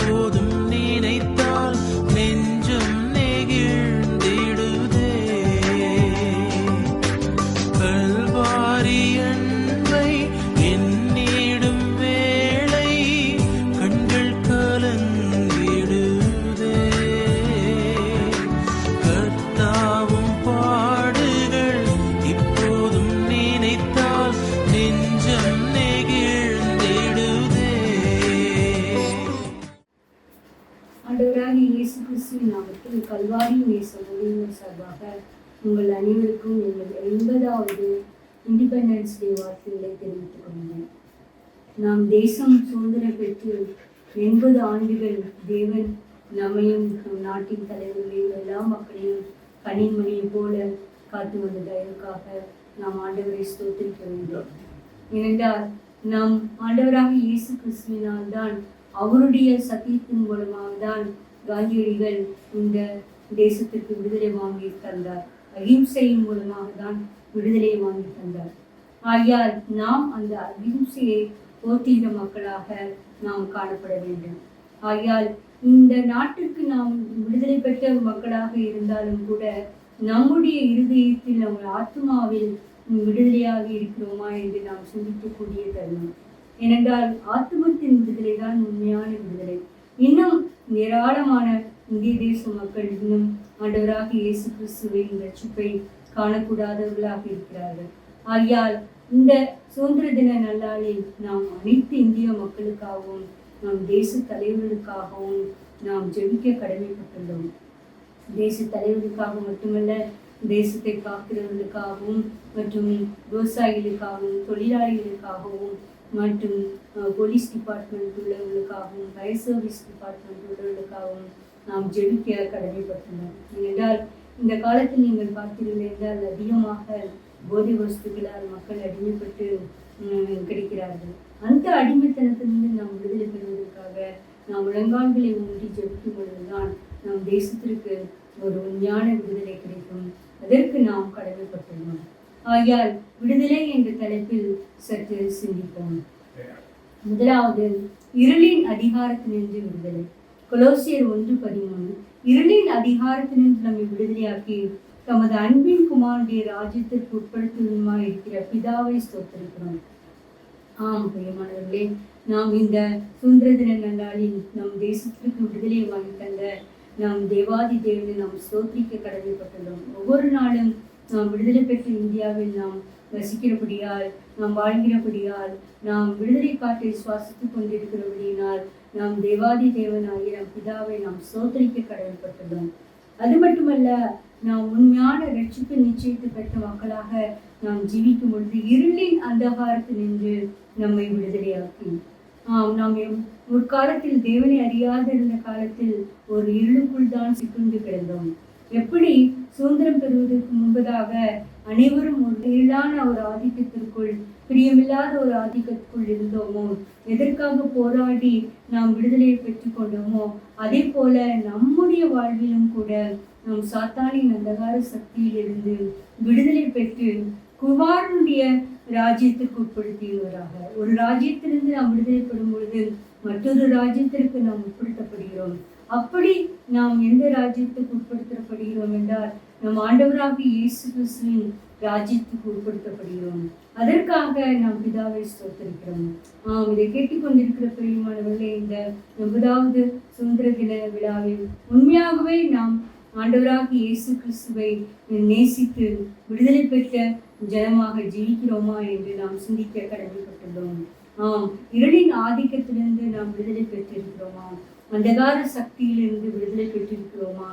இப்போதும் நினைத்தால் நெஞ்சம் நெகிழ்ந்திடுதே. கல்வாரி அன்பை எண்ணிடும் வேளை கண்கள் கலங்கிடுதே. கர்த்தாவும் பாடுகள் இப்போதும் நினைத்தால் நெஞ்சம் நெகிழ்ந்திடுதே. ஆண்டவராகிய இயேசு கிறிஸ்துவின் நாமத்தில் கல்வாரி நேச ஊழியர் சார்பாக உங்கள் அனைவருக்கும் எங்கள் 80வது இண்டிபெண்டன்ஸ் டே வாழ்த்துக்களை தெரிவித்துக் கொண்டேன். நாம் தேசம் சுதந்திரம் பெற்று 80 ஆண்டுகள் தேவன் நம்மையும் நம் நாட்டின் தலைவர்களையும் எல்லா மக்களையும் கனிமணியை போல காத்து வந்த தயவுக்காக நாம் ஆண்டவரை ஸ்தோத்திரிக்க வேண்டும். ஏனென்றால் நாம் ஆண்டவராக இயேசு கிறிஸ்துவினால் தான், அவருடைய சத்தியத்தின் மூலமாக தான் காந்தியடிகள் இந்த தேசத்திற்கு விடுதலை வாங்கி தந்தார். அகிம்சையின் மூலமாக தான் விடுதலை வாங்கி தந்தார். ஆகையால் நாம் அந்த அகிம்சையை போற்றுகிற மக்களாக நாம் காணப்பட வேண்டும். ஆகையால் இந்த நாட்டுக்கு நாம் விடுதலை பெற்ற மக்களாக இருந்தாலும் கூட நம்முடைய இருதயத்தில், நம்ம ஆத்மாவில் விடுதலையாக இருக்கிறோமா என்று நாம் சிந்திக்கக்கூடிய தருணம். ஏனென்றால் ஆத்மத்தின் விடுதலை தான் உண்மையான விடுதலை. இன்னும் ஏராளமான இந்திய தேச மக்கள் இன்னும் ஆண்டவராக இயேசு கிறிஸ்துவின் ரட்சிப்பை காணக்கூடாதவர்களாக இருக்கிறார்கள். ஆகையால் இந்த சுதந்திர தின நல்லாளில் நாம் அனைத்து இந்திய மக்களுக்காகவும் நம் தேச தலைவர்களுக்காகவும் நாம் ஜெபிக்க கடமைப்பட்டுள்ளோம். தேச தலைவர்களுக்காக மட்டுமல்ல, தேசத்தை காக்கிறவர்களுக்காகவும் மற்றும் விவசாயிகளுக்காகவும் தொழிலாளிகளுக்காகவும் மற்றும் போலீஸ் டிபார்ட்மெண்ட் உள்ளவர்களுக்காகவும் ஃபயர் சர்வீஸ் டிபார்ட்மெண்ட் உள்ளவர்களுக்காகவும் நாம் ஜெபிக்க கடமைப்பட்டுள்ளோம். ஏனென்றால் இந்த காலத்தில் நீங்கள் பார்த்தீர்கள் என்றால் அதிகமாக போதை வஸ்துக்களால் மக்கள் அடிமைப்பட்டு கிடைக்கிறார்கள். அந்த அடிமைத்தனத்திலிருந்து நாம் விடுதலை பெறுவதற்காக நாம் முழங்கால்களை ஊன்றி ஜெபிக்கும் பொழுதுதான் நம் தேசத்திற்கு ஒரு உண்மையான விடுதலை கிடைக்கும். அதற்கு நாம் கடமைப்பட்டுள்ளோம். ஆகையால் விடுதலை என்ற தலைப்பில் சற்று சிந்திப்போம். முதலாவது, இருளின் அதிகாரத்தினின்று விடுதலை. கொலோசியர் 1:13. இருளின் அதிகாரத்தினின்று நம்மை விடுதலையாக்கி தமது அன்பின் குமாரனுடைய ராஜ்யத்திற்கு உட்படுத்துவதுமாய் இருக்கிற பிதாவை ஸ்தோத்திரிக்கிறோம். ஆம் பிரியமானவர்களே, நாம் இந்த சுதந்திர தின நன்னாளில் நம் தேசத்திற்கு விடுதலை வாங்கி தந்த நாம் தேவாதி தேவனை நாம் ஸ்தோத்திரிக்க கடமைப்பட்டுள்ளோம். ஒவ்வொரு நாளும் நாம் விடுதலை பெற்ற இந்தியாவில் நாம் வசிக்கிறபடியால், நாம் வாழ்கிறபடியால், நாம் விடுதலை காற்றை சுவாசித்துக் கொண்டிருக்கிறபடியினால் நாம் தேவாதி தேவனாகிய நம் பிதாவை நாம் ஸ்தோத்திரிக்க கடமைப்பட்டுள்ளோம். அது மட்டுமல்ல, நாம் உண்மையான ரட்சிப்பு நிச்சயத்தை பெற்ற மக்களாக நாம் ஜீவிக்கும் பொழுது இருளின் அந்தகாரத்தினின்று நம்மை விடுதலையாக்கி, நாம் முற்காலத்தில் தேவனை அறியாதிருந்த காலத்தில் ஒரு இருளுக்குள் தான் சிக்குண்டு கிடந்தோம். எப்படி சுதந்திரம் பெறுவதற்கு முன்பதாக அனைவரும் ஒரு இருளான ஒரு ஆதிக்கத்திற்குள், பிரியமில்லாத ஒரு ஆதிக்கத்திற்குள் இருந்தோமோ, எதற்காக போராடி நாம் விடுதலையை பெற்றுக்கொண்டோமோ, அதே போல நம்முடைய வாழ்விலும் கூட நாம் சாத்தானின் அந்தகார சக்தியிலிருந்து விடுதலை பெற்று குமாரனுடைய ராஜ்யத்திற்கு உட்படுத்தியவராக, ஒரு ராஜ்யத்திலிருந்து நாம் விடுதலை பெறும் பொழுது மற்றொரு ராஜ்யத்திற்கு நாம் உட்படுத்தப்படுகிறோம். அப்படி நாம் எந்த ராஜ்யத்துக்கு உட்படுத்தப்படுகிறோம் என்றால் நம் ஆண்டவராக இயேசு கிறிஸ்துவின் ராஜ்யத்துக்கு உட்படுத்தப்படுகிறோம். அதற்காக நாம் பிதாவை ஸ்தோத்திரிக்கிறோம். இதை கேட்டுக்கொண்டிருக்கிற பிரியமானவர்களே, இந்த 80வது சுதந்திர தின விழாவில் உண்மையாகவே நாம் ஆண்டவராக இயேசு கிறிஸ்துவை நேசித்து விடுதலை பெற்ற ஜனமாக ஜீவிக்கிறோமா என்று நாம் சிந்திக்க கடமைப்பட்டுள்ளோம். இருளின் ஆதிக்கத்திலிருந்து நாம் விடுதலை பெற்றிருக்கிறோமா? அந்தகார சக்தியிலிருந்து விடுதலை பெற்றிருக்கிறோமா?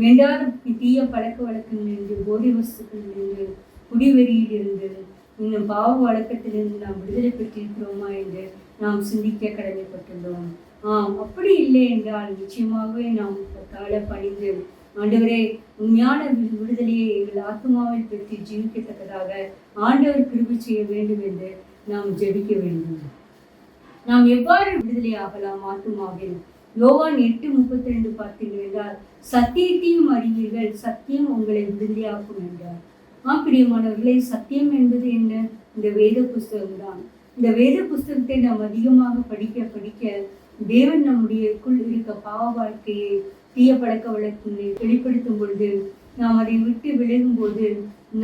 வேண்டாத தீய பழக்க வழக்கங்களிலிருந்து, போதை வஸ்துக்களிலிருந்து, குடிவெறியிலிருந்து, இன்னும் பாவ வழக்கத்திலிருந்து நாம் விடுதலை பெற்றிருக்கிறோமா என்று நாம் சிந்திக்க கடமைப்பட்டுள்ளோம். அப்படி இல்லை என்றால் நிச்சயமாகவே நாம் கால பணிந்து, ஆண்டவரே, உண்மையான விடுதலையை எங்கள் ஆத்மாவில் பெற்று ஜீவிக்கத்தக்கதாக ஆண்டவர் கிருபை செய்ய வேண்டும் என்று நாம் ஜெபிக்க வேண்டும். நாம் எவ்வாறு விடுதலை ஆகலாம் ஆத்மாவில்? யோவான் 8:32 பார்த்தீர்கள் என்றால், சத்தியத்தையும் அறிவீர்கள், சத்தியம் உங்களை விடுதலையாக்கும் என்றார். பிரியமானவர்களே, சத்தியம் என்பது என்ன? இந்த வேத புஸ்தகம் தான். இந்த வேத புஸ்தகத்தை நாம் அதிகமாக படிக்க படிக்க தேவன் நம்முடையக்குள் இருக்க பாவ வாழ்க்கையை, தீய பழக்க வழக்கங்களை வெளிப்படுத்தும் பொழுது, நாம் அதை விட்டு விலகும் போது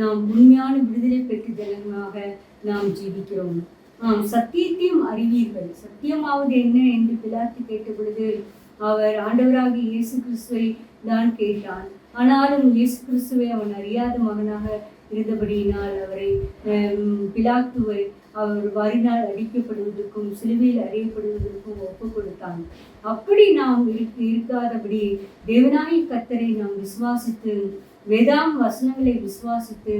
நாம் உண்மையான விடுதலை பெற்ற ஜனங்களாக நாம் ஜீவிக்கிறோம். சத்தியத்தையும் அறிவீர்கள், சத்தியமாவது என்ன என்று பிலாத்து கேட்ட பொழுது அவர் ஆண்டவராகிய இயேசு கிறிஸ்துவை தான் கேட்டான். ஆனாலும் இயேசு கிறிஸ்துவை அவன் அறியாத மகனாக இருந்தபடியினால் அவரை பிலாத்துவை அவர் வாரினால் அடிக்கப்படுவதற்கும் சிலுவையில் அறியப்படுவதற்கும் ஒப்பு கொடுத்தான். அப்படி நாம் இருக்காதபடி தேவனாகிய கர்த்தரை நாம் விசுவாசித்து, வேதாம் வசனங்களை விசுவாசித்து,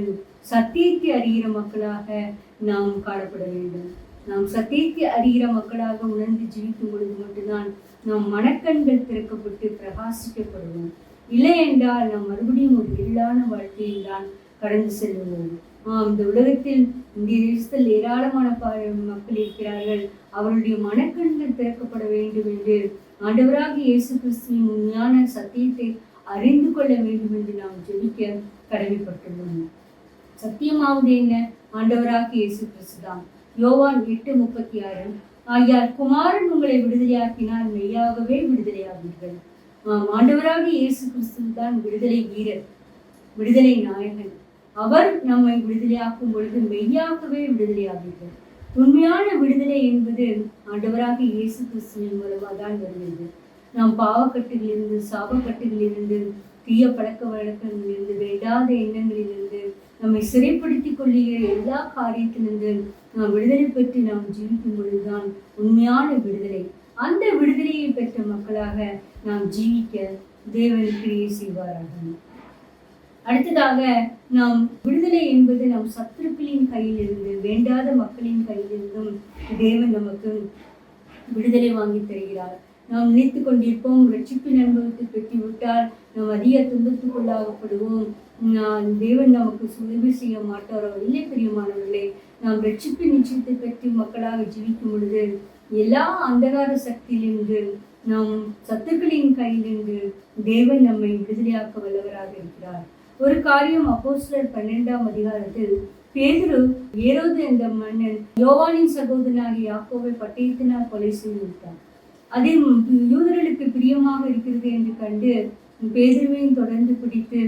சத்தியத்தை அறிகிற மக்களாக நாம் காணப்பட வேண்டும். நாம் சத்தியத்தை அறிகிற மக்களாக உணர்ந்து ஜீவிக்கும் பொழுது மட்டும்தான் நாம் மனக்கண்கள் திறக்கப்பட்டு பிரகாசிக்கப்படுவோம். இல்லை என்றால் நாம் மறுபடியும் ஒரு இருளான வாழ்க்கையில் தான் கடந்து செல்வோம். இந்த உலகத்தில், இந்திய தேசத்தில் ஏராளமான மக்கள் இருக்கிறார்கள். அவருடைய மனக்கண்கள் திறக்கப்பட வேண்டும் என்று ஆண்டவராகிய இயேசு கிறிஸ்துவின் உண்மையான சத்தியத்தை அறிந்து கொள்ள வேண்டும் என்று நாம் ஜெபிக்க கடமைப்பட்டுள்ளோம். சத்தியமாவது என்ன? ஆண்டவராகிய இயேசு கிறிஸ்து தான். யோவான் 8:36, ஆகையால் குமாரன் உங்களை விடுதலையாக்கினால் மெய்யாகவே விடுதலையாவீர்கள். ஆண்டவராகிய இயேசு கிறிஸ்து தான் விடுதலை வீரர், விடுதலை நாயகன். அவர் நம்மை விடுதலையாக்கும் பொழுது மெய்யாகவே விடுதலையாவீர்கள். உண்மையான விடுதலை என்பது ஆண்டவராகிய இயேசு கிறிஸ்துவின் மூலமாக தான் வருகிறது. நாம் பாவக்கட்டுகளிலிருந்து, சாபக்கட்டுகளிலிருந்து, தீய பழக்க வழக்கங்களிலிருந்து, வேண்டாத எண்ணங்களிலிருந்து, நம்மை சிறைப்படுத்திக் கொள்ளுகிற எல்லா காரியத்திலிருந்து நாம் விடுதலை பெற்று நாம் ஜீவிக்கும் பொழுதுதான் உண்மையான விடுதலை. அந்த விடுதலையை பெற்ற மக்களாக நாம் ஜீவிக்க தேவன் கிரியை செய்வாராக. அடுத்ததாக, நாம் விடுதலை என்பது நம் சத்துருக்களின் கையிலிருந்து, வேண்டாத மக்களின் கையிலிருந்தும் தேவன் நமக்கு விடுதலை வாங்கி தருகிறார். நாம் நினைத்து கொண்டிருப்போம், ரட்சிப்பின் அனுபவத்தை பெற்றுவிட்டால் நாம் அதிக துன்பத்துக்குள்ளாகப்படுவோம், தேவன் நமக்கு உதவி செய்ய மாட்டாரோ? இல்லை பிரியமானவர்களே, நாம் ரட்சிப்பின் நிச்சயத்தை பெற்று மக்களாக ஜீவிக்கும் பொழுது எல்லா அந்தகார சக்தியிலிருந்து, நாம் சத்துக்களின் கையிலிருந்து தேவன் நம்மை விடுதலையாக்க வல்லவராக இருக்கிறார். ஒரு காரியம் அப்போஸ்தலர் 12ஆம் அதிகாரத்தில் பேதுரு ஏரோது என்ற மன்னன் யோவானின் சகோதரனாகிய யாக்கோபை பட்டயத்தினால் கொலை செய்து விட்டார். அதில் யூதர்களுக்கு பிரியமாக இருக்கிறது என்று கண்டு பேதுருவையும் தொடர்ந்து பிடித்து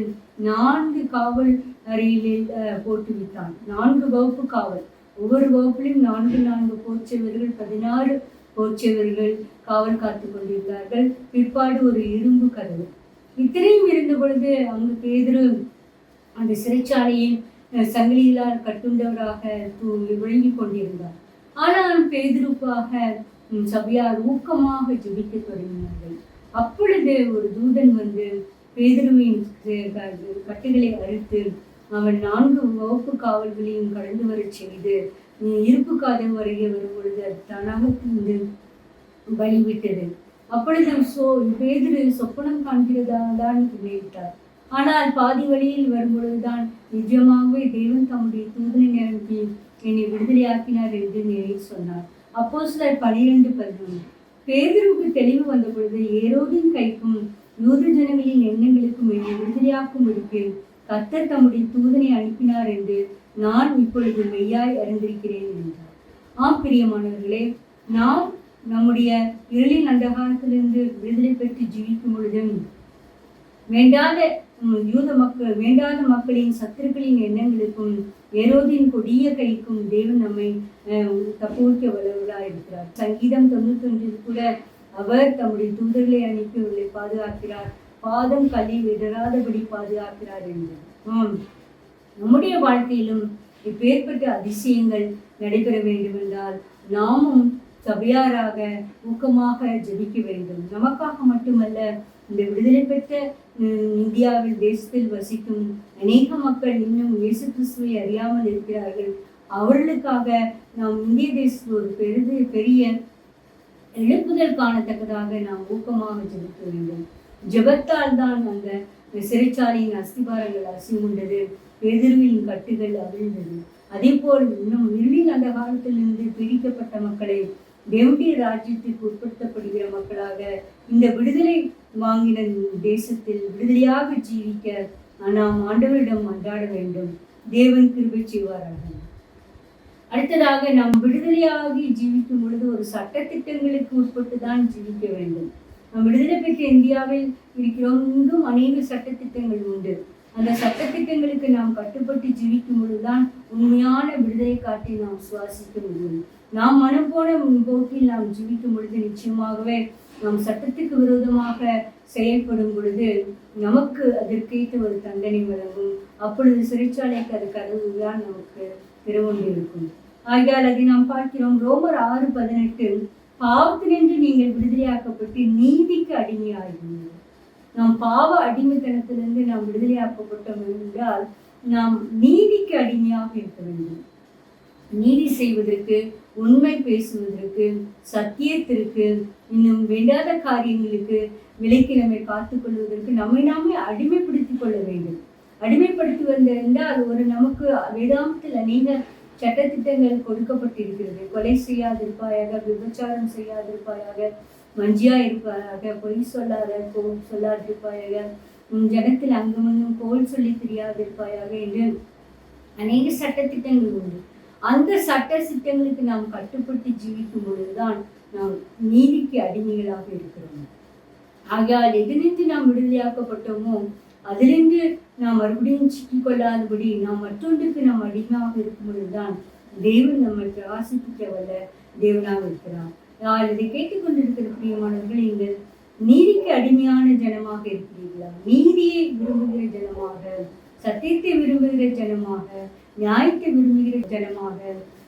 4 காவல் அறையில் போட்டுவிட்டான். 4 வகுப்பு காவல், ஒவ்வொரு வகுப்பிலும் 4 போர்ச்சவர்கள், 16 போர்ச்சவர்கள் காவல் காத்து கொண்டிருந்தார்கள். பிற்பாடு ஒரு இரும்பு கதவு. இத்தனையும் இருந்த பொழுது அங்கு பேதுரு அந்த சிறைச்சாலையில் சங்கிலிகளால் கட்டுண்டவராக விளங்கி கொண்டிருந்தார். ஆனால் பேதுருக்காக சபையார் ஊக்கமாக ஜெபிக்க தொடங்கினார்கள். அப்பொழுது ஒரு தூதன் வந்து பேதுருவின் கட்டுகளை அறுத்து அவன் 4 வகுப்பு காவல்களையும் கடந்து வர செய்து இருப்பு காதம் வரைய வரும் பொழுது அது தானாக வழிவிட்டது. அப்பொழுது பேதுரு சொப்பனம் காண்கிறதான் நினைத்தார். ஆனால் பாதி வழியில் வரும்பொழுதுதான் நிஜமாகவே தேவன் தம்முடைய தூதனை அனுப்பி என்னை விடுதலையாக்கினார் என்று நினைவு சொன்னார். அப்போஸ்தலர் 12:11. பேதுருவுக்கு தெளிவு வந்த பொழுது ஏரோதின் கைக்கும் யூத ஜனங்களின் எண்ணங்களுக்கும் என்னை விடுதலையாக்கும்படிக்கு கர்த்தர் தம்முடைய தூதனை அனுப்பினார் என்று நான் இப்பொழுது மெய்யாய் அறிந்திருக்கிறேன் என்றார். பிரியமானவர்களே, நாம் நம்முடைய இருளின் அந்தகாரத்திலிருந்து விடுதலை பெற்று ஜீவிக்கும் பொழுது வேண்டாத மக்களின் சத்துருக்களின் எண்ணங்களுக்கும் ஏரோதின் கொடிய கைக்கும் தேவன் நம்மை தப்புவிக்க வல்லவராக இருக்கிறார். சங்கீதம் 91 கூட அவர் தம்முடைய தூதர்களை அனுப்பி அவர்களை பாதுகாக்கிறார், பாதம் கல்லில் இடராதபடி பாதுகாக்கிறார் என்று. நம்முடைய வாழ்க்கையிலும் இப்பேற்பட்ட அதிசயங்கள் நடைபெற வேண்டும் என்றால் நாமும் சபையாராக ஊக்கமாக ஜெபிக்க வேண்டும். நமக்காக மட்டுமல்ல, இந்த விடுதலை பெற்ற இந்தியாவில் தேசத்தில் வசிக்கும் அநேக மக்கள் இன்னும் இயேசு கிறிஸ்துவை அறியாமல் இருக்கிறார்கள். அவர்களுக்காக நாம் இந்திய தேசத்தில் ஒரு பெரிய எழுப்புதல் காணத்தக்கதாக நாம் ஊக்கமாக ஜெபிக்க வேண்டும். ஜெபத்தால் தான் அந்த சிறைச்சாலையின் அஸ்திபாரங்கள் அசிமுண்டது, பேதுருவின் கட்டுகள் அவிழ்ந்தது. அதே போல் இன்னும் இருளின் அந்த காலத்திலிருந்து பிரிக்கப்பட்ட மக்களை தேவனுடைய ராஜ்யத்திற்கு உட்படுத்தப்படுகிற மக்களாக இந்த விடுதலை வாங்கின தேசத்தில் விடுதலையாக ஜீவிக்க நாம் ஆண்டவரிடம் மன்றாட வேண்டும். தேவன் கிருபை செய்வாராக. அடுத்ததாக நாம் விடுதலையாகி ஜீவிக்கும் பொழுது ஒரு சட்டத்திட்டங்களுக்கு உட்பட்டு தான் ஜீவிக்க வேண்டும். நாம் விடுதலை பெற்ற இந்தியாவில் இருக்கிறோம், இங்கும் அநேக சட்டத்திட்டங்கள் உண்டு. அந்த சட்டத்திட்டங்களுக்கு நாம் கட்டுப்பட்டு ஜீவிக்கும் பொழுதுதான் உண்மையான விடுதலை காட்டி நாம் சுவாசிக்க முடியும். நாம் மனம் போன போக்கில் நாம் ஜீவிக்கும் பொழுது நிச்சயமாகவே நாம் சட்டத்துக்கு விரோதமாக செயல்படும் பொழுது நமக்கு அதற்கேற்ற ஒரு தண்டனை வழங்கும். அப்பொழுது சிறைச்சாலைக்கு அது கதவு தான் நமக்கு திறவுண்டிருக்கும். ஆகையால் அதை நாம் பார்க்கிறோம். ரோமர் 6:18, பாவத்தினின்று நீங்கள் விடுதலையாக்கப்பட்டு நீதிக்கு அடிமையாகிறீர்கள். நாம் பாவ அடிமைத்தனத்திலிருந்து நாம் விடுதலையாக்கப்பட்டோம் என்றால் நாம் நீதிக்கு அடிமையாக இருக்க வேண்டும். நீதி செய்வதற்கு, உண்மை பேசுவதற்கு, சத்தியத்திற்கு, இன்னும் வேண்டாத காரியங்களுக்கு விலக்கி நம்மை காத்துக்கொள்வதற்கு நம்மை நாமே அடிமைப்படுத்திக் கொள்ள வேண்டும். அடிமைப்படுத்துவது என்றால் ஒரு நமக்கு வேதாந்தத்தில் அநேக சட்டத்திட்டங்கள் கொடுக்கப்பட்டிருக்கிறது. கொலை செய்யாதிருப்பாயாக, விபச்சாரம் செய்யாதிருப்பாயாக, வஞ்சியா இருப்பாயாக, பொய் சொல்லாதிருப்பாயாக, ஜனத்தில் அங்குமங்கும் கோல் சொல்லி தெரியாதிருப்பாயாக என்று அநேக சட்டத்திட்டங்கள் உண்டு. அந்த சட்ட திட்டங்களுக்கு நாம் கட்டுப்பட்டு ஜீவிக்கும் பொழுதுதான் நாம் நீதிக்கு அடிமைகளாக இருக்கிறோம். ஆகையால் எதிலிருந்து நாம் விடுதலையாக்கப்பட்டோமோ அதிலிருந்து நாம் மறுபடியும் சிக்கிக்கொள்ளாதபடி நாம் மற்றொன்றுக்கு நாம் அடிமையாக இருக்கும் பொழுதுதான் தேவன் நம்மை பிரகாசிப்பிக்க வல்ல தேவனாக இருக்கிறார். இதை கேட்டுக்கொண்டிருக்கிற பிரியமானவர்கள், நீங்கள் நீதிக்கு அடிமையான ஜனமாக இருக்கிறீர்களா? நீதியை விரும்புகிற ஜனமாக, சத்தியத்தை விரும்புகிற ஜனமாக, நியாயத்தை விரும்புகிற ஜனமாக,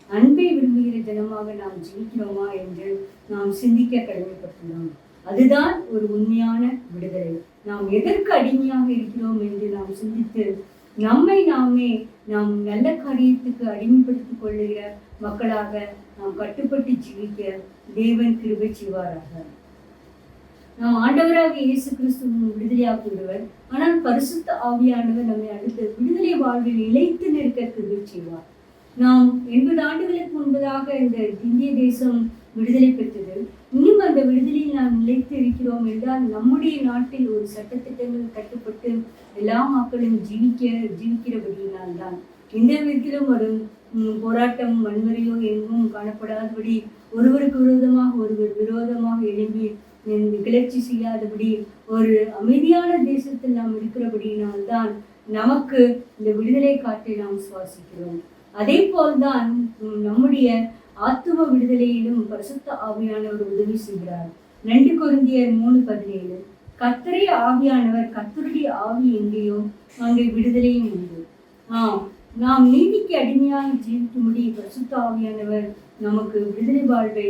அன்பை விரும்புகிற ஜனமாக நாம் ஜீவிக்கிறோமா என்று நாம் சிந்திக்க கடமைப்பட்டுள்ளோம். அதுதான் ஒரு உண்மையான விடுதலை. நாம் எதற்கு அடிமையாக இருக்கிறோம் என்று நாம் சிந்தித்து நம்மை நாமே நாம் நல்ல காரியத்துக்கு அடிமைப்படுத்திக் கொள்ளுகிற மக்களாக நாம் கட்டுப்பட்டு ஜீவிக்க தேவன் கிருபை செய்வாராக. நாம் ஆண்டவராக இயேசு கிறிஸ்து விடுதலையாக்குகிறவர். ஆனால் பரிசுத்த ஆவியானவர் நம்மை அடுத்து விடுதலை வாழ்வில் இழைத்து நிற்க கிருபை செய்வார். நாம் 80 ஆண்டுகளுக்கு முன்பதாக இந்த இந்திய தேசம் விடுதலை பெற்றது. இன்னும் அந்த விடுதலையில் நாம் நிலைத்து இருக்கிறோம் என்றால் நம்முடைய நாட்டில் ஒரு சட்டத்திட்டங்கள் கட்டுப்பட்டு எல்லா மக்களும் ஜீவிக்கிறபடியினால் தான். எந்த விதத்திலும் ஒரு போராட்டம், வன்முறையோ எங்கும் காணப்படாதபடி, ஒருவருக்கு விரோதமாக எழும்பி கிளர்ச்சி செய்யாதபடி ஒரு அமைதியான தேசத்தில் நாம் இருக்கிறபடியினால்தான் நமக்கு இந்த விடுதலை காற்றை நாம் சுவாசிக்கிறோம். அதே போல்தான் நம்முடைய ஆத்தும விடுதலையிலும் பரிசுத்த ஆவியானவர் உதவி செய்கிறார். 2 கொரிந்தியர் 3:17, கர்த்தரே ஆவியானவர், கர்த்தருடைய ஆவி எங்கேயோ அங்கே விடுதலையும் உண்டு. நாம் நீதிக்கு அடிமையாக ஜீவிக்கும்படி பரிசுத்த ஆவியானவர் நமக்கு விடுதலை வாழ்வை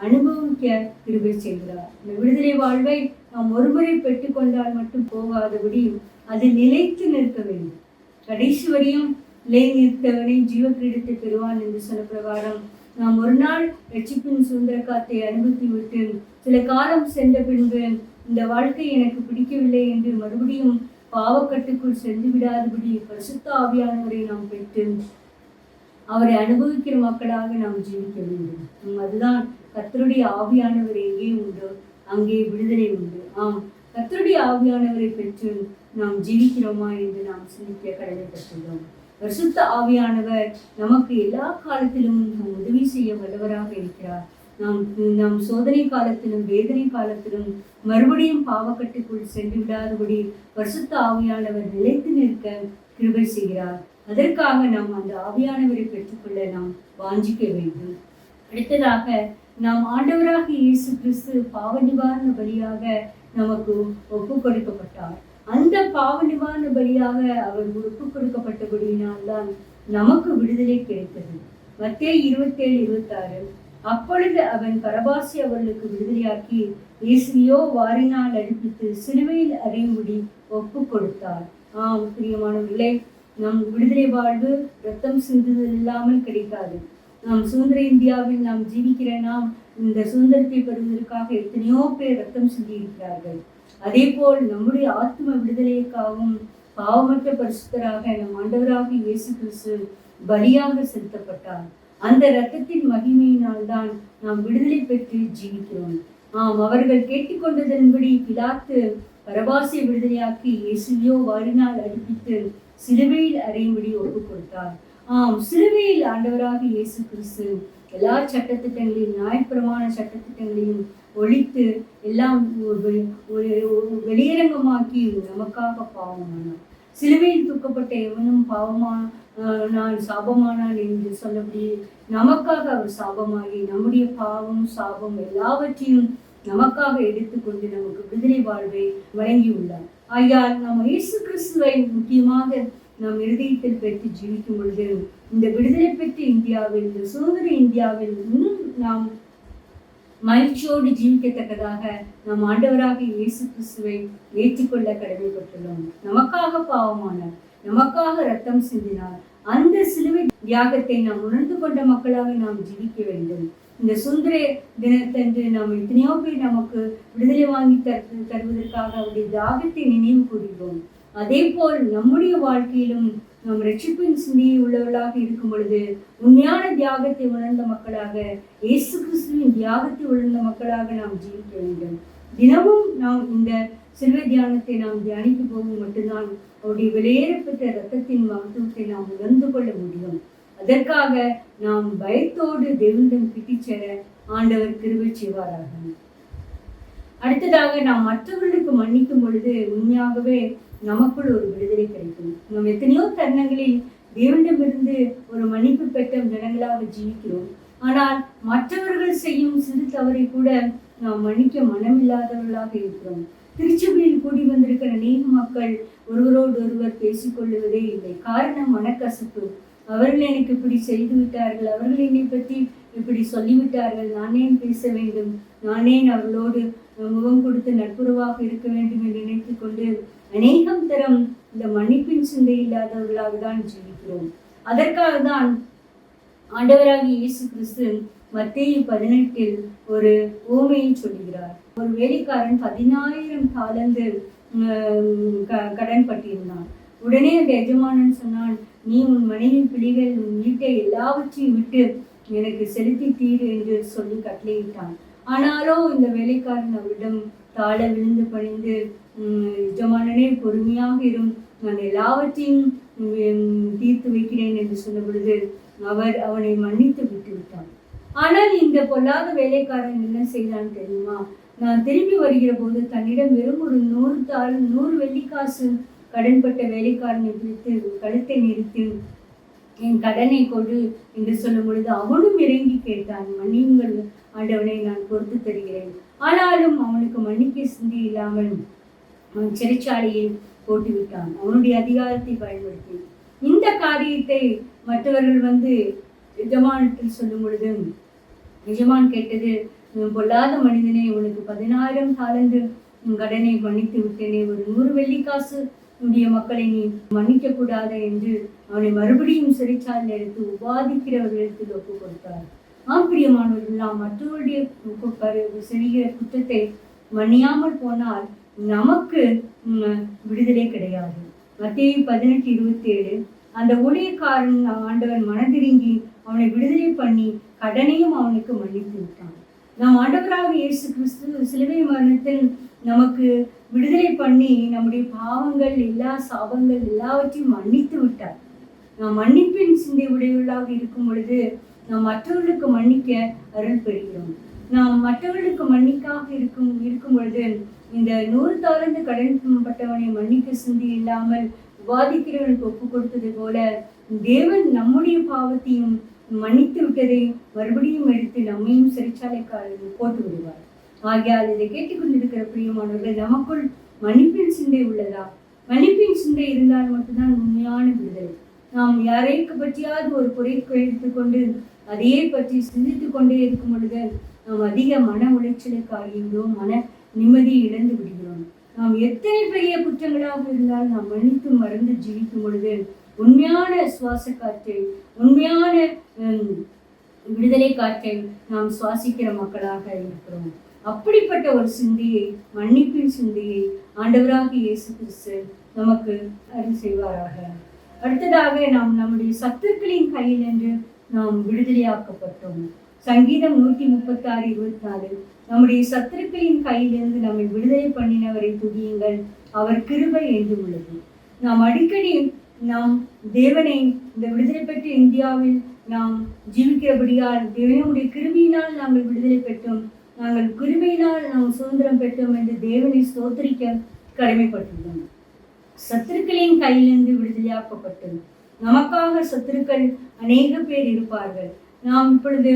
அனுபவிக்க கிருபை செய்கிறார். இந்த விடுதலை வாழ்வை நாம் ஒருமுறை பெற்றுக்கொண்டால் மட்டும் போகாதபடி அது நிலைத்து நிற்க வேண்டும். கடைசி வரையும் நிலை நிற்கவனை ஜீவ கிரீடத்தை பெறுவான் என்று சொன்ன பிரகாரம் நாம் ஒரு நாள் ரட்சிப்பின் சுதந்திர காத்தை அனுபவித்து விட்டு சில காலம் சென்ற பின்பு இந்த வாழ்க்கை எனக்கு பிடிக்கவில்லை என்று மறுபடியும் பாவக்கட்டுக்குள் சென்று விடாதபடி பரிசுத்த ஆவியானவரை நாம் பெற்று அவரை அனுபவிக்கிற மக்களாக நாம் ஜீவிக்க வேண்டும். அதுதான் கர்த்தருடைய ஆவியானவர் எங்கே உண்டோ அங்கே விடுதலை உண்டு. கர்த்தருடைய ஆவியானவரை பெற்று நாம் ஜீவிக்கிறோமா என்று நாம் சிந்திக்க கடமைப்பட்டுள்ளோம். பரிசுத்த ஆவியானவர் நமக்கு எல்லா காலத்திலும் உதவி செய்ய வல்லவராக இருக்கிறார். நாம் சோதனை காலத்திலும் வேதனை காலத்திலும் மறுபடியும் பாவக்கட்டுக்குள் சென்று விடாதபடி பரிசுத்த ஆவியானவர் நிலைத்து நிற்க கிருபை செய்கிறார். அதற்காக நாம் அந்த ஆவியானவரை பெற்றுக்கொள்ள நாம் வாஞ்சிக்க வேண்டும். அடுத்ததாக நாம் ஆண்டவராக இயேசு கிறிஸ்து பாவ நிவாரண பலியாக நமக்கு ஒப்பு கொடுக்கப்பட்டார். அந்த பாவ நிவாரண பலியாக அவர் ஒப்பு கொடுக்கப்பட்டபடியினால்தான் நமக்கு விடுதலை கிடைத்தது. மத்தேயு 27:26, அப்பொழுது அவன் பரபாசி அவர்களுக்கு விடுதலையாக்கி இயேசுவையோ வாரினால் அடிப்பித்து சிலுவையில் அறையும்படி ஒப்பு கொடுத்தார். பிரியமானவர்களே, நம் விடுதலை வாழ்வு ரத்தம் சிந்துதல் இல்லாமல் கிடைக்காது. நாம் சுதந்திர இந்தியாவில் நாம் ஜீவிக்கிற நாம் இந்த சுதந்திரத்தை பெறுவதற்காக எத்தனையோ பேர் ரத்தம் சிந்தி இருக்கிறார்கள். அதே போல் நம்முடைய ஆத்ம விடுதலைக்காகவும் பாவமற்ற பரிசுத்தராக நம் ஆண்டவராக இயேசு கிறிஸ்து பலியாக செலுத்தப்பட்டார். அந்த இரத்தத்தின் மகிமையினால்தான் நாம் விடுதலை பெற்று ஜீவிக்கிறோம். அவர்கள் கேட்டுக்கொண்டதன்படி பிலாத்து பரபாசியை விடுதலையாக்கி இயேசுவையோ வாரினால் அடிப்பித்து சிலுவையில் அறையும்படி ஒப்பு கொடுத்தார். சிலுவையில் ஆண்டவராக இயேசு கிறிஸ்து எல்லா சட்டத்திட்டங்களையும் நியாயப்பிரமாண சட்டத்திட்டங்களையும் ஒழித்து எல்லாம் வெளியரங்கமாக்கி நமக்காக பாவமானார். சிலுவையில் தூக்கப்பட்ட எவனும் நான் சாபமானான் என்று சொல்லப்படி நமக்காக அவர் சாபமாகி நம்முடைய பாவம் சாபம் எல்லாவற்றையும் நமக்காக எடுத்துக்கொண்டு நமக்கு விடுதலை வாழ்வை வழங்கியுள்ளார். ஆகையால் நாம் இயேசு கிறிஸ்துவை முக்கியமாக நாம் இருதயத்தில் பெற்று ஜீவிக்கும் பொழுது இந்த விடுதலை பெற்ற இந்தியாவில், இந்த சுதந்திர இந்தியாவில் இன்னும் நாம் மகிழ்ச்சியோடு ஜீவிக்கத்தக்கதாக நாம் ஆண்டவராக இயேசு கிறிஸ்துவை ஏற்றுக்கொள்ள கடமைப்பட்டுள்ளோம். நமக்காக பாவமானார், நமக்காக ரத்தம் சிந்தினார். அந்த சிலுவை தியாகத்தை நாம் உணர்ந்து கொண்ட மக்களாக நாம் ஜீவிக்க வேண்டும். இந்த சுதந்திர தினத்தன்று நாம் எத்தனையோ பேர் நமக்கு விடுதலை வாங்கி தருவதற்காக அவருடைய தியாகத்தை நினைவு கூறுகிறோம். அதே போல் நம்முடைய வாழ்க்கையிலும் நாம் ரட்சிப்பின் சிந்தையை உள்ளவர்களாக இருக்கும் பொழுது உண்மையான தியாகத்தை உணர்ந்த மக்களாக, இயேசு கிறிஸ்துவின் தியாகத்தை உணர்ந்த மக்களாக நாம் ஜீவிக்க வேண்டும். தினமும் நாம் இந்த சிலுவை தியானத்தை நாம் தியானிக்க போகும் மட்டும்தான் அவருடைய வெளியேறப்பட்ட இரத்தத்தின் மகத்துவத்தை நாம் உணர்ந்து கொள்ள முடியும். அதற்காக நாம் பயத்தோடு தேவனிடம் கிட்டிச் சேர ஆண்டவர் கிருபை செய்வாராக. அடுத்ததாக நாம் மற்றவர்களுக்கு மன்னிக்கும் பொழுது உண்மையாகவே நமக்குள் ஒரு விடுதலை கிடைக்கும். நாம் எத்தனையோ தருணங்களில் தேவனிடமிருந்து ஒரு மன்னிப்பு பெற்ற ஜனங்களாக ஜீவிக்கிறோம். ஆனால் மற்றவர்கள் செய்யும் சிறு தவறை கூட நாம் மன்னிக்க மனமில்லாதவர்களாக இருக்கிறோம். திருச்சபையில் கூடி வந்திருக்கிற அநேக மக்கள் ஒருவரோடு ஒருவர் பேசிக்கொள்ளுவதே இல்லை. காரணம் மனக்கசப்பு. அவர்கள் எனக்கு இப்படி செய்து விட்டார்கள், அவர்கள் என்னை பற்றி இப்படி சொல்லிவிட்டார்கள், நானே பேச வேண்டும், நானே அவர்களோடு முகம் கொடுத்து நட்புறவாக இருக்க வேண்டும் என்று நினைத்து கொண்டு அநேகம் தரம் இந்த மன்னிப்பின் சிந்தை இல்லாதவர்களாக தான் ஜீவிக்கிறோம். அதற்காக தான் ஆண்டவராக இயேசு கிறிஸ்து மத்தேயு 18 ஒரு உவமையை சொல்லுகிறார். ஒரு வேலைக்காரன் 10,000 தாலந்து கடன் பட்டிருந்தான். உடனே அந்த எஜமானன் சொன்னான், நீ உன் மனைவி பிள்ளைகள் உன் வீட்டை எல்லாவற்றையும் விட்டு எனக்கு செலுத்தி தீரு என்று சொல்லி கட்டளையிட்டான். ஆனாலோ இந்த வேலைக்காரன் அவரிடம் தாழ விழுந்து பணிந்து, எஜமானனே பொறுமையாக இரும், நான் எல்லாவற்றையும் தீர்த்து வைக்கிறேன் என்று சொன்ன பொழுது அவர் அவனை மன்னித்து விட்டு விட்டான். ஆனால் இந்த பொல்லாத வேலைக்காரன் என்ன செய்தான் தெரியுமா? நான் திரும்பி வருகிற போது தன்னிடம் வெறும் ஒரு 100 வெள்ளிக்காசு கடன்பட்ட வேலைக்காரனை பிடித்து கழுத்தை நிறுத்தி என் கடனை கொடு என்று சொல்லும் பொழுது அவனும் இறங்கி கேட்டான், மன்னியுங்கள் ஆண்டவனை, நான் பொறுத்து தருகிறேன். ஆனாலும் அவனுக்கு மன்னிக்க சிந்தி இல்லாமல் அவன் சிறைச்சாலையில் போட்டுவிட்டான், அவனுடைய அதிகாரத்தை பயன்படுத்தி. இந்த காரியத்தை மற்றவர்கள் எஜமானத்தில் சொல்லும் பொழுது எஜமான் கேட்டது, பொல்லாத மனிதனே, உனக்கு 10,000 தாலந்து கடனை மன்னித்து விட்டேனே, ஒரு 100 வெள்ளிக்காசு உடைய மக்களை நீ மன்னிக்க கூடாது என்று அவனை மறுபடியும் சிறைச்சாலையில் எடுத்து உபாதிக்கிறவர்களிடத்தில் ஒப்பு கொடுத்தார். பிரியமானவர்கள், நாம் மற்றவருடைய செய்கிற குற்றத்தை மன்னியாமல் போனால் நமக்கு விடுதலை கிடையாது. மத்தேயு 18:27 அந்த ஊழியக்காரன் ஆண்டவன் மனதிருங்கி அவனை விடுதலை பண்ணி கடனையும் அவனுக்கு மன்னித்து விட்டான். நாம் ஆண்டவராக இயேசு கிறிஸ்து சிலுவை மரணத்தில் நமக்கு விடுதலை பண்ணி நம்முடைய பாவங்கள் எல்லா சாபங்கள் எல்லாவற்றையும் மன்னித்து விட்டார். நாம் மன்னிப்பின் சிந்தை உடையவர்களாக இருக்கும் பொழுது நாம் மற்றவர்களுக்கு மன்னிக்க அருள் பெறுகிறோம். நாம் மற்றவர்களுக்கு மன்னிக்காக இருக்கும் பொழுது இந்த 100 தாலந்து கடன் பட்டவனை மன்னிக்க சிந்தி இல்லாமல் விவாதிக்கிறவனுக்கு ஒப்பு கொடுத்தது போல தேவன் நம்முடைய பாவத்தையும் மன்னித்து விட்டதை மறுபடியும் எடுத்து நம்மையும் சிறைச்சாலைக்காரர்கள் போட்டு விடுவார். ஆகையால் இதை கேட்டுக்கொண்டிருக்கிற பிரியமானவர்கள், நமக்குள் மன்னிப்பின் சிந்தை உள்ளதா? மன்னிப்பின் சிந்தை இருந்தால் மட்டும்தான் உண்மையான விடுதலை. நாம் யாரைக்கு பற்றியாவது ஒரு குறை எடுத்துக்கொண்டு அதையே பற்றி சிந்தித்து கொண்டே இருக்கும் பொழுது நாம் அதிக மன உளைச்சலுக்கு ஆகின்றோம், மன நிம்மதியை இழந்து விடுகிறோம். நாம் எத்தனை பெரிய குற்றங்களாக இருந்தால் நாம் மன்னித்து மறந்து ஜீவிக்கும் பொழுது உண்மையான சுவாச காற்றை, உண்மையான விடுதலை காற்றை நாம் சுவாசிக்கிற மக்களாக இருக்கிறோம். அப்படிப்பட்ட ஒரு சிந்தையை, மன்னிப்பின் சிந்தையை ஆண்டவராக இயேசு கிறிஸ்து நமக்கு அருள் செய்வாராக. அடுத்ததாக நாம் நம்முடைய சத்துருக்களின் கையில் என்று நாம் விடுதலையாக்கப்பட்டோம். சங்கீதம் 136:24 நம்முடைய சத்துருக்களின் கையிலிருந்து நம்மை விடுதலை பண்ணினவரை துதியுங்கள், அவர் கிருபை என்று உள்ளது. நாம் அடிக்கடி நாம் தேவனை இந்த விடுதலை பெற்ற இந்தியாவில் நாம் ஜீவிக்கிறபடியால் தேவனுடைய கிருபையினால் நாங்கள் விடுதலை பெற்றோம், நாங்கள் கிருபையினால் நாம் சுதந்திரம் பெற்றோம் என்று தேவனை ஸ்தோத்திரிக்க கடமைப்பட்டுள்ளோம். சத்துருக்களின் கையிலிருந்து விடுதலையாக்கப்பட்டோம். நமக்காக சத்துருக்கள் அநேக பேர் இருப்பார்கள். நாம் இப்பொழுது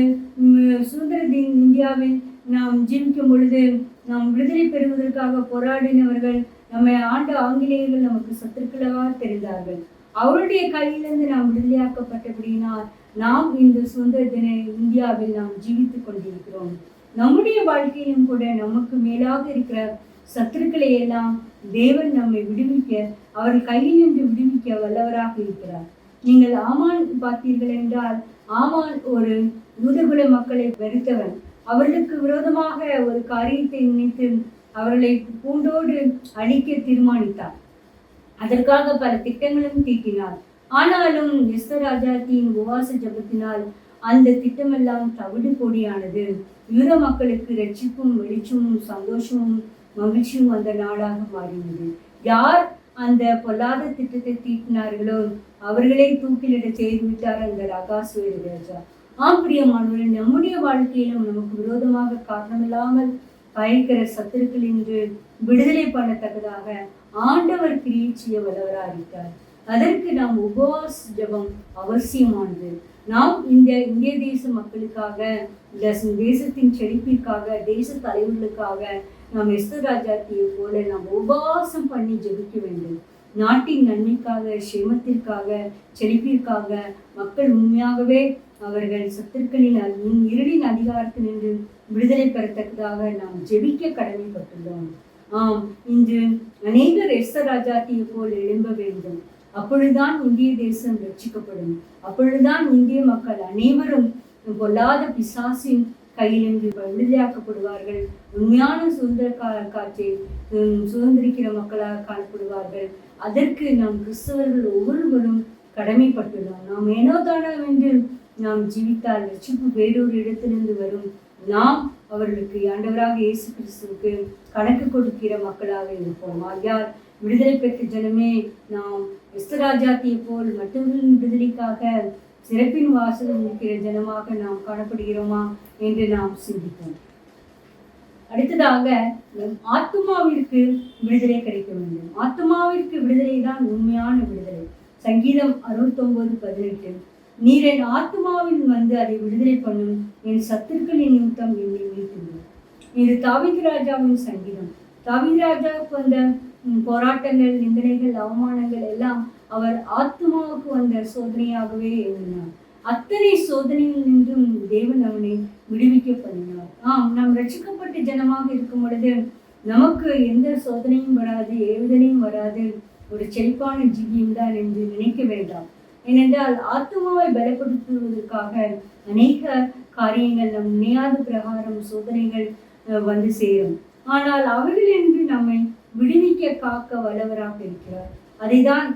சுதந்திர இந்தியாவில் நாம் ஜீவிக்கும் பொழுது நாம் விடுதலை பெறுவதற்காக போராடினவர்கள், நம்மை ஆண்ட ஆங்கிலேயர்கள் நமக்கு சத்துருக்களாக தெரிந்தார்கள். அவருடைய கையிலிருந்து நாம் விடுதலையாக்கப்பட்டபடியினால் நாம் இந்த சுதந்திர தின இந்தியாவில் நாம் ஜீவித்துக் கொண்டிருக்கிறோம். நம்முடைய வாழ்க்கையிலும் கூட நமக்கு மேலாக இருக்கிற சத்துருக்களை எல்லாம் தேவன் நம்மை விடுவிக்க, அவர் கையிலிருந்து விடுவிக்க வல்லவராக இருக்கிறார். நீங்கள் ஆமான் பார்த்தீர்கள் என்றால், ஆமான் ஒரு யூதகுல மக்களை வெறுத்தவன். அவர்களுக்கு விரோதமாக ஒரு காரியத்தை நினைத்து அவர்களை பூண்டோடு அழிக்க தீர்மானித்தார். அதற்காக பல திட்டங்களும் தீட்டினார். ஆனாலும் எஸ்தர் ராஜாத்தியின் உபவாச ஜபத்தினால் அந்த திட்டமெல்லாம் தவிடு பொடியானது. யூத மக்களுக்கு ரட்சிப்பும் வெளிச்சமும் சந்தோஷமும் மகிழ்ச்சியும் அந்த நாடாக மாறினது. யார் அந்த பொல்லாத திட்டத்தை தீட்டினார்களோ அவர்களை தூக்கிலிட செய்து விட்டார் அந்த அகாஸ்வேரு ராஜா. பிரியமானவர்கள், நம்முடைய வாழ்க்கையிலும் நமக்கு விரோதமாக காரணமில்லாமல் பயக்கிற சத்துருக்கள் என்று விடுதலை பண்ணத்தக்கதாக ஆண்டவர் கிரியை செய்ய வல்லவராக இருக்கிறார். அதற்கு நாம் உபவாச ஜபம் அவசியமானது. நாம் இந்த இந்திய தேச மக்களுக்காக, தேசத்தின் செழிப்பிற்காக, தேச தலைவர்களுக்காக நாம் எஸ்தர் ராஜாத்தியை போல நாம் உபவாசம் பண்ணி ஜெபிக்க வேண்டும். நாட்டின் நன்மைக்காக, சேமத்திற்காக, செழிப்பிற்காக மக்கள் உண்மையாகவே அவர்கள் சத்துருக்களின் இருளின் அதிகாரத்தில் நின்று விடுதலை பெறத்தக்கதாக நாம் ஜெபிக்க கடமைப்பட்டுள்ளோம். இன்று அநேகர் எஸ்தர் ராஜாத்தியை போல் எழும்ப வேண்டும். அப்பொழுதுதான் இந்திய தேசம் ரட்சிக்கப்படும். அப்பொழுதுதான் இந்திய மக்கள் அனைவரும் பொல்லாத பிசாசின் கையிலிருந்து விடுதலையாக்கப்படுவார்கள். உண்மையான சுதந்திர காற்றை சுதந்திரிக்கிற மக்களாக காணப்படுவார்கள். அதற்கு நாம் கிறிஸ்தவர்கள் ஒவ்வொருவரும் கடமைப்பட்டுள்ளோம். நாம் ஏனோதானம் என்று நாம் ஜீவித்தால் ரட்சிப்பு வேறொரு இடத்திலிருந்து வரும். நாம் அவர்களுக்கு ஆண்டவராக இயேசு கிறிஸ்துவுக்கு கணக்கு கொடுக்கிற மக்களாக இருப்போம். ஆகையால் விடுதலை பெற்ற ஜனமே, நாம் எஸ்தர் ராஜாத்தியை போல் மற்றவர்களின் விடுதலைக்காக சிறப்பின் வாசல் இருக்கிற ஜனமாக நாம் காணப்படுகிறோமா என்று நாம் சிந்திப்போம். அடுத்ததாக ஆத்மாவிற்கு விடுதலை கிடைக்க வேண்டும். ஆத்மாவிற்கு விடுதலை தான் உண்மையான விடுதலை. சங்கீதம் 69:18, நீர் என் ஆத்மாவில் வந்து அதை விடுதலை பண்ணும், என் சத்துருக்களின் நிமித்தம் என்னை மீட்டுள்ளது. இது தாவீது ராஜாவின் சங்கீதம். தாவீது ராஜாவுக்கு வந்த போராட்டங்கள், நிந்தனைகள், அவமானங்கள் எல்லாம் அவர் ஆத்மாவுக்கு வந்த சோதனையாகவே எண்ணினார். அத்தனை சோதனையில் நின்றும் தேவன் அவனை விடுவிக்க பண்ணினார். நாம் ரட்சிக்கப்பட்ட ஜனமாக இருக்கும் பொழுது நமக்கு எந்த சோதனையும் வராது, ஏவுதனையும் வராது, ஒரு செழிப்பான ஜீவியம் தான் என்று நினைக்க வேண்டாம். ஏனென்றால் ஆத்மாவை பலப்படுத்துவதற்காக அநேக காரியங்கள் நம் நினையாத பிரகாரம் சோதனைகள் வந்து சேரும். ஆனால் அவர்கள் என்று நம்மை விடுவிக்க காக்க வல்லவராக இருக்கிறார். அதைதான்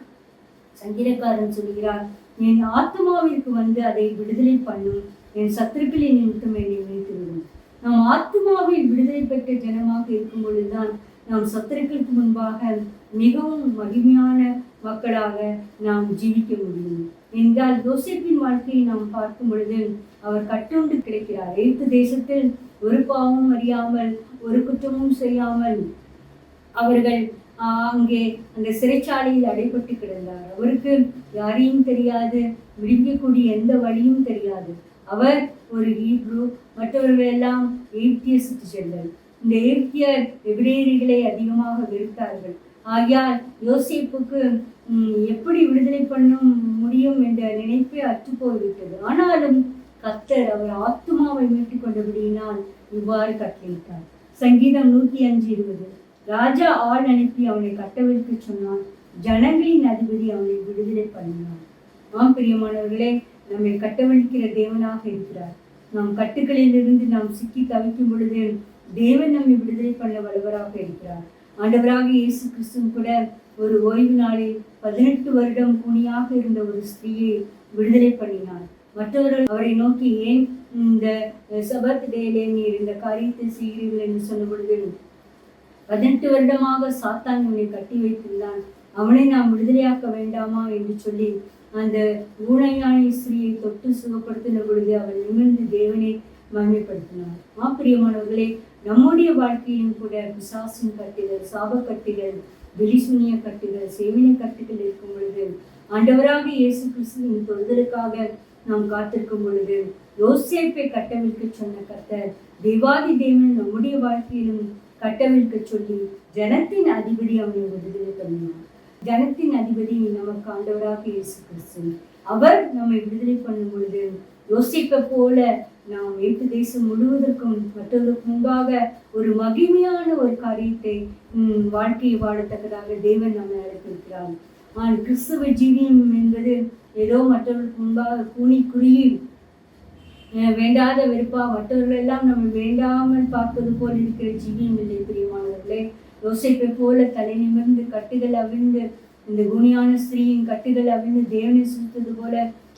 சங்கீதக்காரன் சொல்கிறார், என் ஆத்மாவிற்கு வந்து அதை விடுதலை பண்ணும், என் சத்துருக்களின் நிமித்தம் என்னை மீட்டுவிடும். நாம் ஆத்மாவில் விடுதலை பெற்ற ஜனமாக இருக்கும் பொழுதுதான் நாம் சத்துருக்களுக்கு முன்பாக மிகவும் மகிமையான மக்களாக நாம் ஜீவிக்க முடியும். என்றால் யோசேப்பின் வாழ்க்கையை நாம் பார்க்கும் பொழுது அவர் கட்டுண்டு கிடைக்கிறார். எகிப்து தேசத்தில் ஒரு பாவமும் அறியாமல், ஒரு குற்றமும் செய்யாமல் அவர்கள் அங்கே அந்த சிறைச்சாலையில் அடைபட்டு கிடந்தார். அவருக்கு யாரையும் தெரியாது, விடுவிக்கக்கூடிய எந்த வழியும் தெரியாது. அவர் ஒரு ஹீப்ரு, மற்றவர்கள் எல்லாம் எகிப்திய சிட்டிசன்கள். இந்த எகிப்தியர் எபிரேயர்களை அதிகமாக வெறுத்தார்கள். ஆகையால் யோசேப்புக்கு எப்படி விடுதலை பண்ண முடியும் என்ற நினைப்பே அற்று போய்விட்டது. ஆனாலும் கர்த்தர் அவர் ஆத்துமாவை மீட்டுக் கொண்டபடியினால் இவ்வாறு கட்டளையிட்டார். சங்கீதம் 105:20, ராஜா ஆள் அனுப்பி அவனை கட்டவிழ்க்க சொன்னான், ஜனங்களின் அதிபதி அவனை விடுதலை பண்ணினான். பிரியமானவர்களே, நம்மை கட்டவிழ்க்கிற தேவனாக இருக்கிறார். நாம் கட்டுகளிலிருந்து நாம் சிக்கி தவிக்கும் பொழுது தேவன் நம்மை விடுதலை பண்ண வல்லவராக இருக்கிறார். ஆண்டவராக இயேசு கிறிஸ்து கூட ஒரு ஓய்வு நாளில் 18 வருடம் கூனியாக இருந்த ஒரு ஸ்திரீயை விடுதலை பண்ணினார். மற்றவர்கள் அவரை நோக்கி, ஏன் இந்த சபத் டேலே நீர் இந்த காரியத்தை செய்கிறீர்கள் என்று சொன்ன பொழுது, 18 வருடமாக சாத்தான் உன்னை கட்டி வைத்திருந்தான், அவனை நாம் விடுதலையாக்க வேண்டாமா என்று சொல்லி அந்த ஊனையான ஸ்திரீயை தொட்டு சுகப்படுத்தின பொழுது அவள் நிமிர்ந்து தேவனை மகிமைப்படுத்தினார். பிரியமானவர்களே, நம்முடைய வாழ்க்கையிலும் கூட பிசாசின் கட்டுகள், சாபக்கட்டுகள், வெளிசுனிய கட்டுகள், சேவின கட்டுகள் இருக்கும் பொழுது ஆண்டவராக இயேசு கிறிஸ்துவின் தொழுதலுக்காக நாம் காத்திருக்கும் பொழுது யோசேப்பை கட்டவிழ்க்க சொன்ன கர்த்தர் தேவாதி தேவன் நம்முடைய வாழ்க்கையிலும் கட்டவிழ்க்க சொல்லி ஜனத்தின் அதிபதி அவனை விடுதலை பண்ணினார். ஜனத்தின் அதிபதி நமக்கு ஆண்டவராக இயேசு கிறிஸ்து. அவர் நம்மை விடுதலை பண்ணும் பொழுது யோசிப்பை போல நாம் எட்டு தேசம் முழுவதற்கும் மற்றவர்களுக்கு முன்பாக ஒரு மகிமையான ஒரு காரியத்தை வாழ்க்கையை வாழத்தக்கதாக தேவன் நம்மை அழைத்திருக்கிறார். கிறிஸ்தவ ஜீவியம் என்பது ஏதோ மற்றவர்களுக்கு முன்பாக கூனி குறுகி வேண்டாத வெறுப்பா மற்றவர்கள் எல்லாம் நம்ம வேண்டாமல் பார்ப்பது போல் இருக்கிற ஜீவியம் இல்லை. பிரியமானவர்களே, யோசேப்பை போல தலை நிமிர்ந்து கட்டுகள் அவிழ்ந்து இந்த குணியான ஸ்திரீயின் கட்டுகள் அவிழ்ந்து தேவனை சுத்தது போல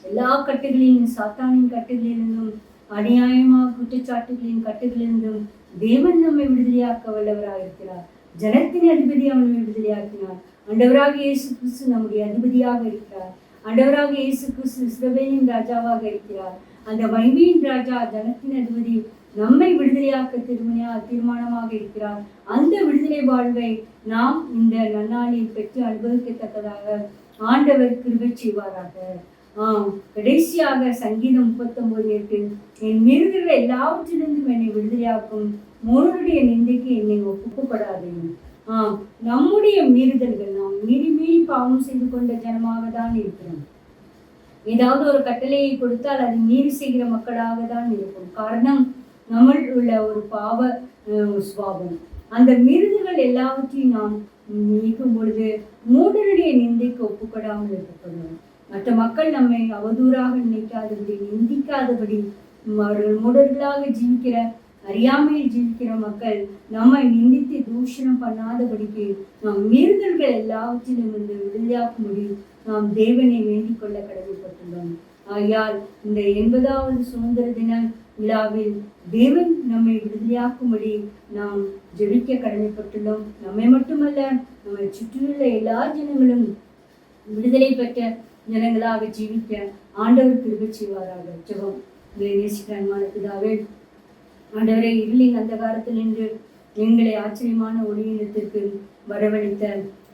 எல்லா கட்டுகளிலும் சாத்தானின் கட்டுகளிலிருந்தும் அநியாயமாக குற்றச்சாட்டுகளின் கட்டுகளிலிருந்தும் தேவன் நம்மை விடுதலையாக்க வல்லவராக இருக்கிறார். ஜனத்தின் அதிபதி அவனை விடுதலையாக்கினார். ஆண்டவராக இயேசு கிறிஸ்து நம்முடைய அதிபதியாக இருக்கிறார். ஆண்டவராக இயேசு கிறிஸ்து இஸ்ரவேலின் ராஜாவாக இருக்கிறார். அந்த மகிமையின் ராஜா ஜனத்தின் அதிபதி நம்மை விடுதலையாக்க தீர்மானமாக இருக்கிறார். அந்த விடுதலை வாழ்வை நாம் இந்த நன்னாளில் பெற்று அனுபவிக்கத்தக்கதாக ஆண்டவர் கிருபை செய்வாராக. கடைசியாக சங்கீதம் 39:8, என் மீறுதல்கள் எல்லாவற்றிலிருந்தும் என்னை விடுதலையாக்கும், மூவருடைய நிந்தைக்கு என்னை ஒப்புப்படாதேன். நம்முடைய மீறுதல்கள், நாம் மீறி பாவம் செய்து கொண்ட ஜனமாக தான் இருக்கிறோம். ஏதாவது ஒரு கட்டளையை கொடுத்தால் அது மீறி செய்கிற மக்களாக தான் இருக்கும். காரணம், நம்மள் உள்ள ஒரு பாவ சுபாவம். அந்த மீறுதல்கள் எல்லாவற்றையும் நாம் நீக்கும் பொழுது மூடருடைய நிந்தைக்கு ஒப்புக்கொடாமல் இருக்கப்படுவோம். மற்ற மக்கள் நம்மை அவதூறாக நினைக்காதபடி, நிந்திக்காதபடி, அவர்கள் மூடர்களாக ஜீவிக்கிற, அறியாமையில் ஜீவிக்கிற மக்கள் நம்மை நிந்தித்து தூஷணம் பண்ணாதபடிக்கு நாம் மீறுதல்கள் எல்லாவற்றிலும் இருந்து விடுதலையாக்கும்படி நாம் தேவனை வேண்டிக் கொள்ள கடமைப்பட்டுள்ளோம். ஆகையால் இந்த 80வது சுதந்திர தின விழாவில் தேவன் நம்மை விடுதலையாக்கும்படி நாம் ஜெபிக்க கடமைப்பட்டுள்ளோம். நம்மை மட்டுமல்ல, நம்மை சுற்றியுள்ள எல்லா ஜனங்களும் விடுதலை பெற்ற ஜனங்களாக ஜீவிக்க ஆண்டவர் கிருபை செய்வாராக. ஜெபம். நேசிக்கிற அன்பான பிதாவே, ஆண்டவரே, இருளின் அந்தகாரத்தில் நின்று எங்களை ஆச்சரியமான ஒளியினத்திற்கு வரவழைத்த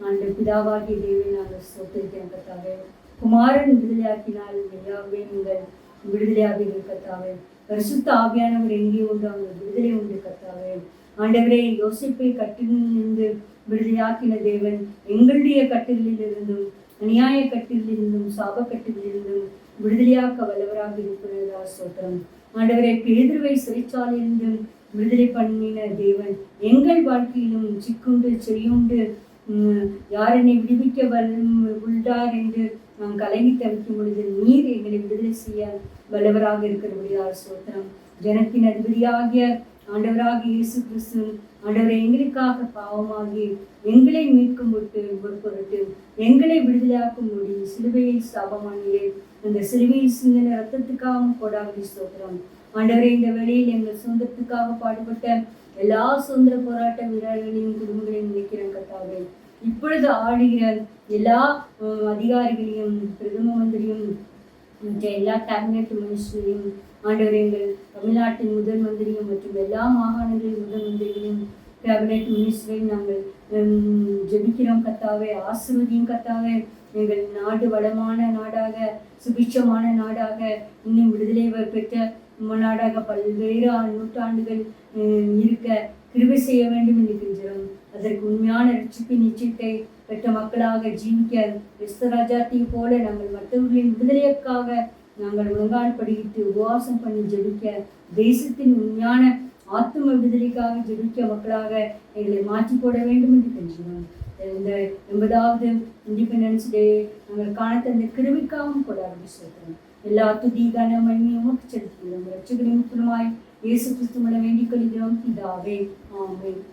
ஆண்டு பிதாவாகிய தேவை நாங்கள் சொத்திருக்கிறோம் கர்த்தாவே. குமாரன் விடுதலையாக்கினால் எல்லாவே நீங்கள் விடுதலையாக கர்த்தாவே. பரிசுத்த ஆவியானவர் எங்கே உண்டு, அவங்க விடுதலை உண்டு கர்த்தாவே. ஆண்டவரே, யோசிப்பை கட்டிலிருந்து விடுதலையாக்கின தேவன் எங்களுடைய கட்டுகளிலிருந்தும் அநியாய கட்டுகளிலிருந்தும் சாபக்கட்டுகளிலிருந்தும் விடுதலையாக்க வல்லவராக இருக்கிறதா ஸ்தோத்திரம். ஆண்டவரே, பேதுருவை சிறைச்சாலையிலிருந்து விடுதலை பண்ணின தேவன் எங்கள் வாழ்க்கையிலும் சிக்குண்டு செறியுண்டு யார் என்னை விடுவிக்க உள்ளார் என்று நாம் கலங்கி தவிக்கும் பொழுது நீர் எங்களை விடுதலை செய்ய வல்லவராக இருக்கிறபடியா ஸ்தோத்திரம். ஜனத்தின் அதிபதியாகிய ஆண்டவராக இயேசு கிறிஸ்து ஆண்டவரை எங்களுக்காக பாவமாகி எங்களை மீட்கும் பொருட்டு எங்களை விடுதலையாக்கும் முடி சிலுவையில் சாபமானீரே. அந்த சிலுவையில் சிந்தின ரத்தத்துக்காகவும் கொடாமடி ஸ்தோத்திரம். ஆண்டவரை, இந்த வேளையில் எங்கள் சொந்தத்துக்காக பாடுபட்ட எல்லா சுதந்திர போராட்ட வீரர்களையும் குடும்பங்களையும் நினைக்கிறேன் கர்த்தாவே. இப்பொழுது ஆளுகிற எல்லா அதிகாரிகளையும், பிரதம மந்திரியும், மற்ற எல்லா கேபினெட் மினிஸ்டரையும், ஆண்டவரை, எங்கள் தமிழ்நாட்டின் முதல் மந்திரியும் மற்றும் எல்லா மாகாணங்களின் முதல் மந்திரிகளையும் கேபினெட் மினிஸ்டரையும் நாங்கள் ஜெபிக்கிறோம் கர்த்தாவே. ஆசீர்வதியும் கர்த்தாவே. எங்கள் நாடு வளமான நாடாக, சுபிட்சமான நாடாக, இன்னும் விடுதலை பெற்ற நாடாக பல்வேறு நூற்றாண்டுகள் இருக்க கிருபை செய்ய வேண்டும் என்று கெஞ்சுகிறோம். அதற்கு உண்மையான ரட்சிப்பின் நிச்சயத்தை பெற்ற மக்களாக ஜீவிக்க எஸ்தராஜாத்தை போல நாங்கள் மற்றவர்களின் விடுதலைக்காக நாங்கள் ஒழுங்கால் படித்து உபவாசம் பண்ணி ஜெபிக்க, தேசத்தின் உண்மையான ஆத்ம விடுதலைக்காக ஜெபிக்க மக்களாக எங்களை மாற்றி போட வேண்டும் என்று கெஞ்சுகிறோம். இந்த 80வது இண்டிபெண்டன்ஸ் டே நாங்கள் காண தந்த கிருபைக்காகவும் கொண்டாடி சொல்கிறோம். எல்லா துதி கன மகிமையும் செலுத்துகிறோம். ரட்சகரின் மூலமாய் இயேசு கிறிஸ்து மூலம் வேண்டிக் கொள்கிறோம் பிதாவே. ஆமென்.